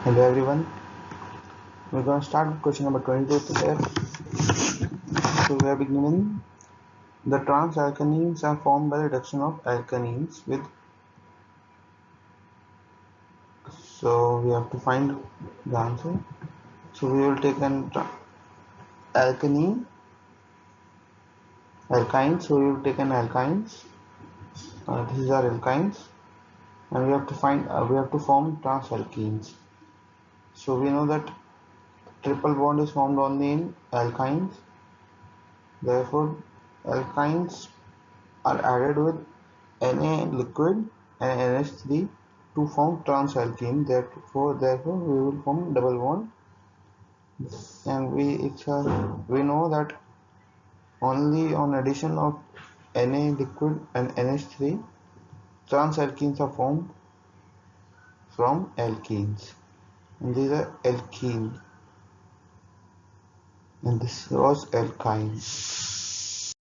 Hello everyone, we're going to start with question number 22 today. So we are beginning. The trans alkanenes are formed by the reduction of alkanenes with. So we have to find the answer. So we will take an alkene, alkynes. So we will take an alkynes. These are alkynes, and we have to find. We have to form trans alkenes. So we know that triple bond is formed only in alkynes. Therefore, alkynes are added with Na liquid and NH3 to form trans alkene. Therefore, we will form double bond. And we know that only on addition of Na liquid and NH3, trans alkenes are formed from alkenes. And these are alkene. And this was alkyne.